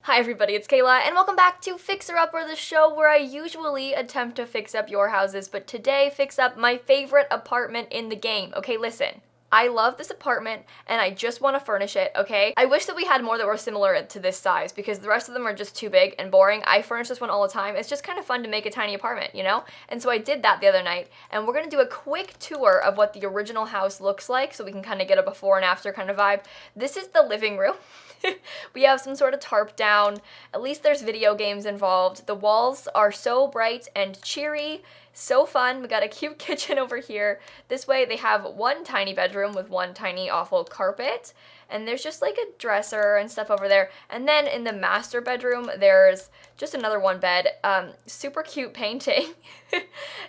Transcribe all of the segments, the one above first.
Hi everybody, it's Kayla, and welcome back to Fixer Upper, the show where I usually attempt to fix up your houses, but today fix up my favorite apartment in the game. Okay, listen. I love this apartment, and I just want to furnish it, okay? I wish that we had more that were similar to this size, because the rest of them are just too big and boring. I furnish this one all the time. It's just kind of fun to make a tiny apartment, you know? And so I did that the other night, and we're gonna do a quick tour of what the original house looks like, so we can kind of get a before and after kind of vibe. This is the living room. We have some sort of tarp down. At least there's video games involved. The walls are so bright and cheery. So fun. We got a cute kitchen over here. This way they have one tiny bedroom with one tiny awful carpet. And there's just like a dresser and stuff over there. And then in the master bedroom, there's just another one bed. Super cute painting.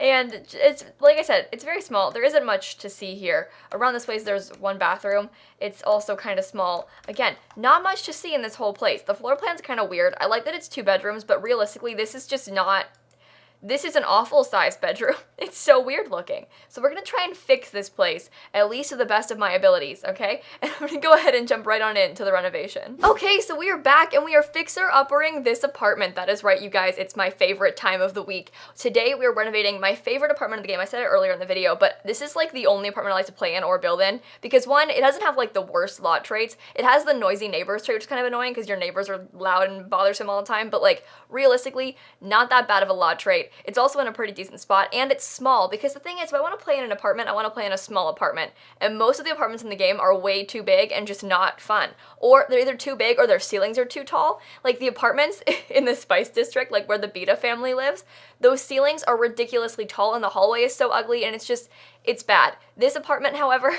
And it's, like I said, it's very small. There isn't much to see here. Around this place, there's one bathroom. It's also kind of small. Again, not much to see in this whole place. The floor plan's kind of weird. I like that it's 2 bedrooms, but realistically, this is an awful sized bedroom. It's so weird looking. So we're gonna try and fix this place, at least to the best of my abilities, okay? And I'm gonna go ahead and jump right on into the renovation. Okay, so we are back and we are fixer-uppering this apartment. That is right, you guys, it's my favorite time of the week. Today we are renovating my favorite apartment in the game. I said it earlier in the video, but this is like the only apartment I like to play in or build in, because one, it doesn't have like the worst lot traits. It has the noisy neighbors trait, which is kind of annoying because your neighbors are loud and bothersome all the time, but like realistically, not that bad of a lot trait. It's also in a pretty decent spot, and it's small, because the thing is, if I want to play in an apartment, I want to play in a small apartment, and most of the apartments in the game are way too big and just not fun. Or they're either too big or their ceilings are too tall. Like the apartments in the Spice District, like where the Beta family lives, those ceilings are ridiculously tall and the hallway is so ugly, and it's bad. This apartment, however,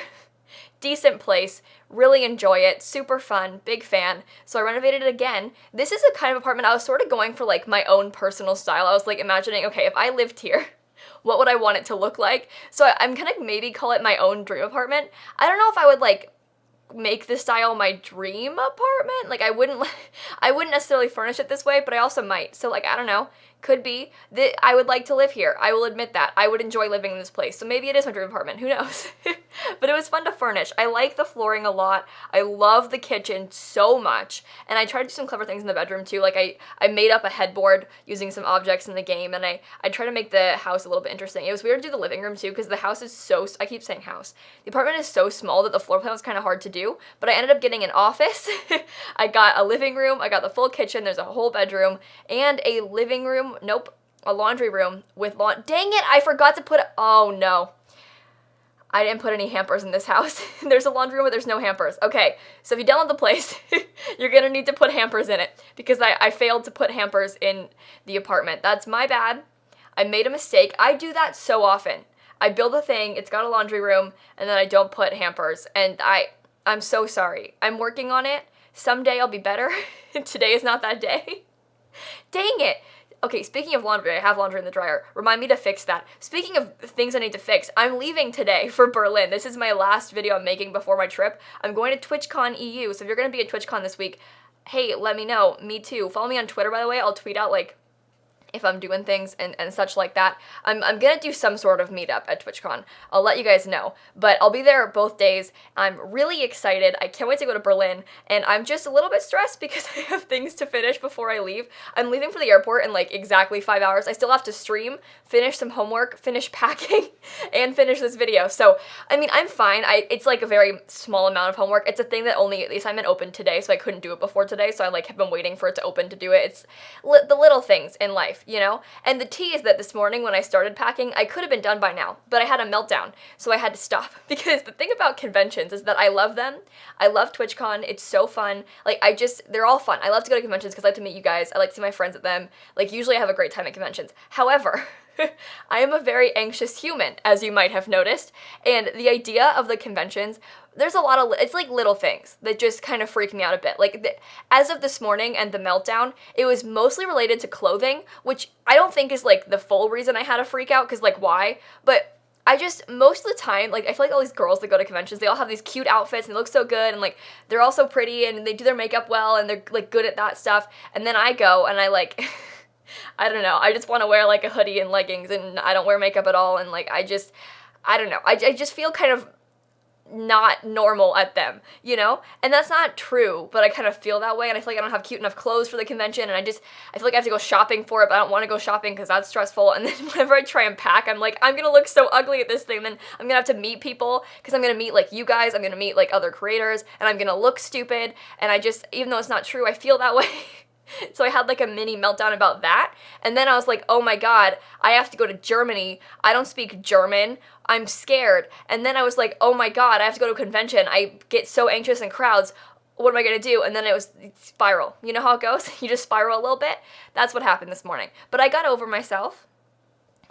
decent place, really enjoy it, super fun, big fan, so I renovated it again. This is a kind of apartment I was sort of going for like my own personal style. I was like imagining, okay, if I lived here, what would I want it to look like? So I'm gonna maybe call it my own dream apartment. I don't know if I would like make this style my dream apartment. Like I wouldn't necessarily furnish it this way, but I also might. So like, I don't know. Could be that I would like to live here. I will admit that. I would enjoy living in this place. So maybe it is my dream apartment. Who knows? But it was fun to furnish. I like the flooring a lot. I love the kitchen so much. And I tried to do some clever things in the bedroom too. Like I made up a headboard using some objects in the game, and I tried to make the house a little bit interesting. It was weird to do the living room too because the house is so, I keep saying house. The apartment is so small that the floor plan was kind of hard to do, but I ended up getting an office. I got a living room. I got the full kitchen. There's a whole bedroom and a living room. Nope, a laundry room with dang it, I forgot to put oh no. I didn't put any hampers in this house. There's a laundry room, but there's no hampers. Okay, so if you download the place, you're gonna need to put hampers in it because I failed to put hampers in the apartment. That's my bad. I made a mistake. I do that so often. I build a thing, it's got a laundry room, and then I don't put hampers, and I'm so sorry. I'm working on it. Someday I'll be better. Today is not that day. Dang it. Okay, speaking of laundry, I have laundry in the dryer. Remind me to fix that. Speaking of things I need to fix, I'm leaving today for Berlin. This is my last video I'm making before my trip. I'm going to TwitchCon EU, so if you're going to be at TwitchCon this week, hey, let me know. Me too. Follow me on Twitter, by the way. I'll tweet out, like, if I'm doing things and such like that. I'm gonna do some sort of meetup at TwitchCon. I'll let you guys know. But I'll be there both days. I'm really excited. I can't wait to go to Berlin. And I'm just a little bit stressed because I have things to finish before I leave. I'm leaving for the airport in like exactly 5 hours. I still have to stream, finish some homework, finish packing, and finish this video. So, I mean, I'm fine. It's like a very small amount of homework. It's a thing that only the assignment opened today, so I couldn't do it before today. So I like have been waiting for it to open to do it. It's the little things in life, you know? And the tea is that this morning when I started packing, I could have been done by now, but I had a meltdown, so I had to stop. Because the thing about conventions is that I love them. I love TwitchCon. It's so fun. Like, they're all fun. I love to go to conventions because I like to meet you guys. I like to see my friends at them. Like, usually I have a great time at conventions. However, I am a very anxious human, as you might have noticed, and the idea of the conventions, there's a lot of, it's like little things that just kind of freak me out a bit. Like, as of this morning and the meltdown, it was mostly related to clothing, which I don't think is, like, the full reason I had a freak out, because, like, why? But most of the time, like, I feel like all these girls that go to conventions, they all have these cute outfits, and they look so good, and, like, they're all so pretty, and they do their makeup well, and they're, like, good at that stuff, and then I go, and I, like... I don't know, I just want to wear, like, a hoodie and leggings, and I don't wear makeup at all, and, like, I don't know, I just feel kind of not normal at them, you know? And that's not true, but I kind of feel that way, and I feel like I don't have cute enough clothes for the convention, and I feel like I have to go shopping for it, but I don't want to go shopping because that's stressful, and then whenever I try and pack, I'm like, I'm gonna look so ugly at this thing, and then I'm gonna have to meet people, because I'm gonna meet, like, you guys, I'm gonna meet, like, other creators, and I'm gonna look stupid, and even though it's not true, I feel that way. So I had like a mini meltdown about that, and then I was like, oh my god, I have to go to Germany, I don't speak German, I'm scared, and then I was like, oh my god, I have to go to a convention, I get so anxious in crowds, what am I gonna do? And then it spiral. You know how it goes? You just spiral a little bit? That's what happened this morning. But I got over myself.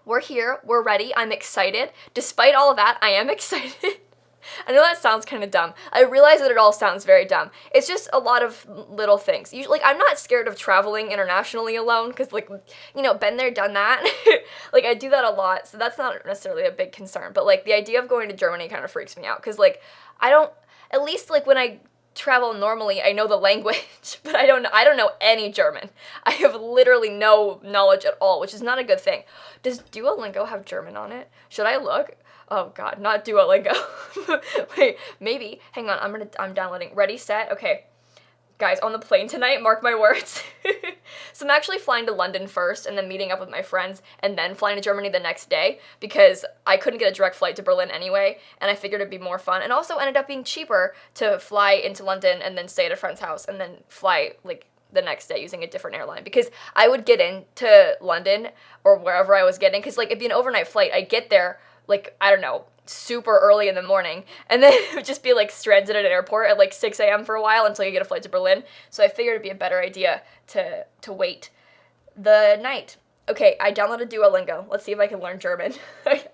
We're here, we're ready, I'm excited. Despite all of that, I am excited. I know that sounds kind of dumb. I realize that it all sounds very dumb. It's just a lot of little things. Usually, like, I'm not scared of traveling internationally alone, because, like, you know, been there, done that. Like, I do that a lot, so that's not necessarily a big concern. But, like, the idea of going to Germany kind of freaks me out, because, like, at least, like, when I travel normally, I know the language, but I don't know any German. I have literally no knowledge at all, which is not a good thing. Does Duolingo have German on it? Should I look? Oh god, not Duolingo. Wait, maybe. Hang on, I'm downloading. Ready, set, okay. Guys, on the plane tonight, mark my words. So I'm actually flying to London first, and then meeting up with my friends, and then flying to Germany the next day, because I couldn't get a direct flight to Berlin anyway, and I figured it'd be more fun, and also ended up being cheaper to fly into London, and then stay at a friend's house, and then fly, like, the next day using a different airline, because I would get into London, or wherever I was getting, because, like, it'd be an overnight flight, I'd get there, like, I don't know, super early in the morning, and then it would just be, like, stranded at an airport at, like, 6 a.m. for a while until you get a flight to Berlin, so I figured it'd be a better idea to wait the night. Okay, I downloaded Duolingo. Let's see if I can learn German.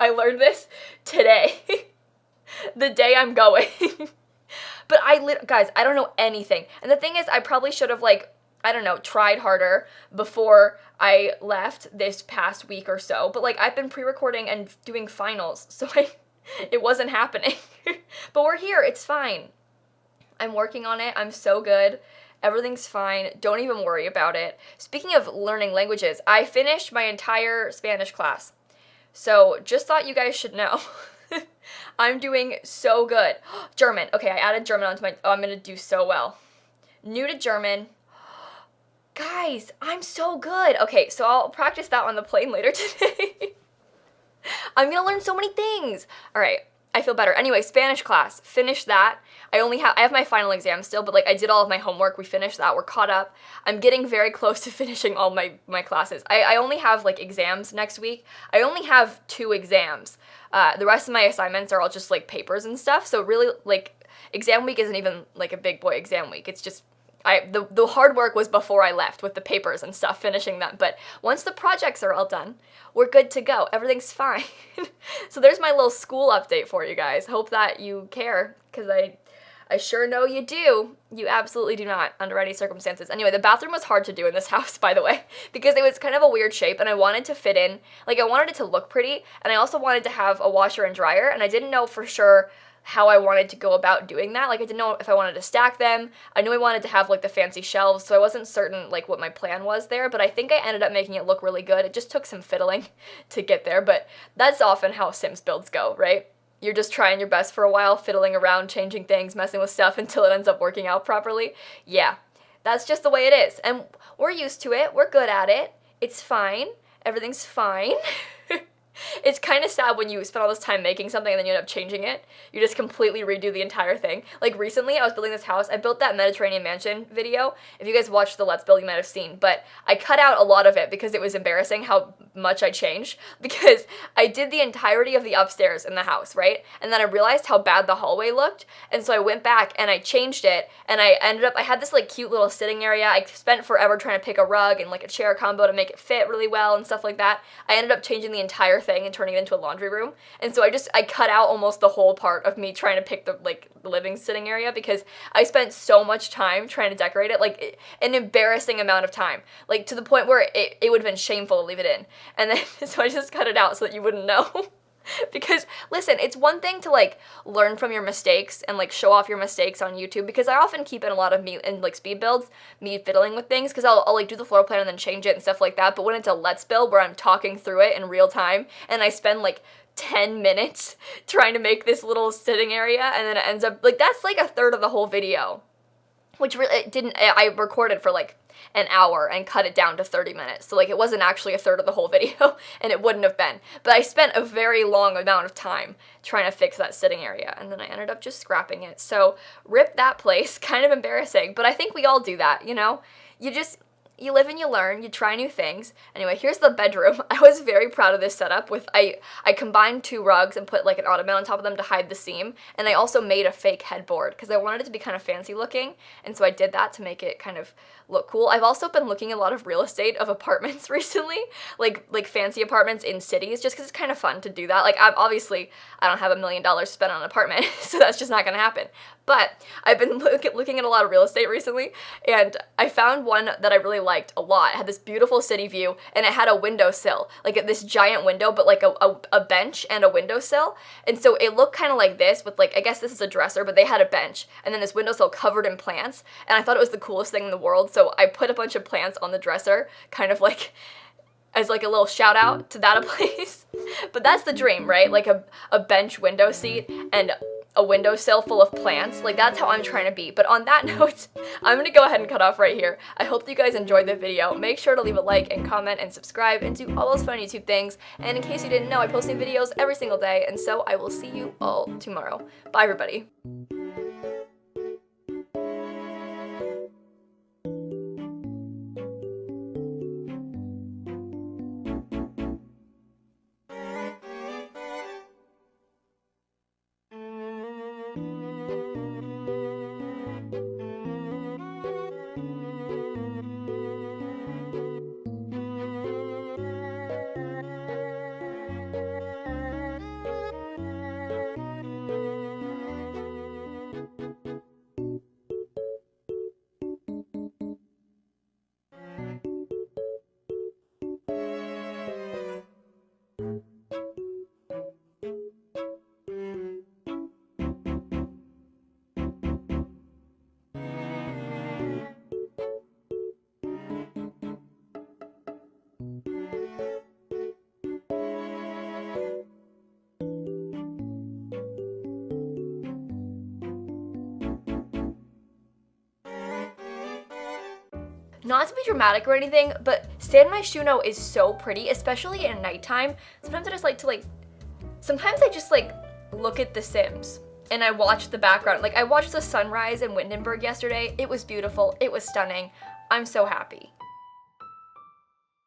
I learned this today. The day I'm going. But guys, I don't know anything, and the thing is, I probably should have, like, I don't know, tried harder before I left this past week or so, but, like, I've been pre-recording and doing finals, so it wasn't happening. But we're here, it's fine. I'm working on it, I'm so good, everything's fine, don't even worry about it. Speaking of learning languages, I finished my entire Spanish class, so just thought you guys should know. I'm doing so good. German, okay, I added German onto I'm gonna do so well. New to German. Guys, I'm so good. Okay, so I'll practice that on the plane later today. I'm gonna learn so many things. All right, I feel better. Anyway, Spanish class, finished that. I have my final exam still, but, like, I did all of my homework. We finished that. We're caught up. I'm getting very close to finishing all my classes. I only have, like, exams next week. I only have 2 exams. The rest of my assignments are all just, like, papers and stuff. So really, like, exam week isn't even, like, a big boy exam week. It's just the hard work was before I left with the papers and stuff, finishing them. But once the projects are all done, we're good to go. Everything's fine. So there's my little school update for you guys. Hope that you care, because I sure know you do. You absolutely do not, under any circumstances. Anyway, the bathroom was hard to do in this house, by the way, because it was kind of a weird shape, and I wanted to fit in. Like, I wanted it to look pretty, and I also wanted to have a washer and dryer, and I didn't know for sure how I wanted to go about doing that. Like, I didn't know if I wanted to stack them. I knew I wanted to have, like, the fancy shelves, so I wasn't certain, like, what my plan was there, but I think I ended up making it look really good. It just took some fiddling to get there, but that's often how Sims builds go, right? You're just trying your best for a while, fiddling around, changing things, messing with stuff until it ends up working out properly. Yeah, that's just the way it is, and we're used to it. We're good at it. It's fine. Everything's fine. It's kind of sad when you spend all this time making something and then you end up changing it. You just completely redo the entire thing. Like, recently I was building this house. I built that Mediterranean mansion video. If you guys watched the Let's Build, you might have seen. But I cut out a lot of it because it was embarrassing how much I changed. Because I did the entirety of the upstairs in the house, right? And then I realized how bad the hallway looked. And so I went back and I changed it. And I had this, like, cute little sitting area. I spent forever trying to pick a rug and, like, a chair combo to make it fit really well and stuff like that. I ended up changing the entire thing and turning it into a laundry room. And so I cut out almost the whole part of me trying to pick the, like, the living sitting area, because I spent so much time trying to decorate it, like, an embarrassing amount of time, like, to the point where it would have been shameful to leave it in. And then so I just cut it out so that you wouldn't know. Because, listen, it's one thing to, like, learn from your mistakes and, like, show off your mistakes on YouTube, because I often keep in a lot of me, in, like, speed builds, me fiddling with things, because I'll, like, do the floor plan and then change it and stuff like that, but when it's a Let's Build where I'm talking through it in real time, and I spend, like, 10 minutes trying to make this little sitting area, and then it ends up, like, that's like a third of the whole video. Which really, it didn't, I recorded for like an hour and cut it down to 30 minutes. So like it wasn't actually a third of the whole video, and it wouldn't have been. But I spent a very long amount of time trying to fix that sitting area, and then I ended up just scrapping it. So rip that place, kind of embarrassing, but I think we all do that, you know? You live and you learn, you try new things. Anyway, here's the bedroom. I was very proud of this setup with, I combined 2 rugs and put like an ottoman on top of them to hide the seam, and I also made a fake headboard because I wanted it to be kind of fancy looking, and so I did that to make it kind of look cool. I've also been looking at a lot of real estate of apartments recently, like fancy apartments in cities, just because it's kind of fun to do that. Like, obviously, I don't have $1 million spent on an apartment, so that's just not gonna happen. But I've been looking at a lot of real estate recently, and I found one that I really liked a lot. It had this beautiful city view, and it had a windowsill, like this giant window, but like a bench and a windowsill. And so it looked kind of like this with, like, I guess this is a dresser, but they had a bench, and then this windowsill covered in plants, and I thought it was the coolest thing in the world. So I put a bunch of plants on the dresser, kind of like as like a little shout out to that place. But that's the dream, right? Like a bench window seat and a windowsill full of plants. Like, that's how I'm trying to be. But on that note, I'm gonna go ahead and cut off right here. I hope that you guys enjoyed the video. Make sure to leave a like and comment and subscribe and do all those fun YouTube things. And in case you didn't know, I post new videos every single day, and so I will see you all tomorrow. Bye, everybody. Not to be dramatic or anything, but San Myshuno is so pretty, especially at nighttime. Sometimes I just look at The Sims and I watch the background. Like, I watched the sunrise in Windenburg yesterday. It was beautiful. It was stunning. I'm so happy.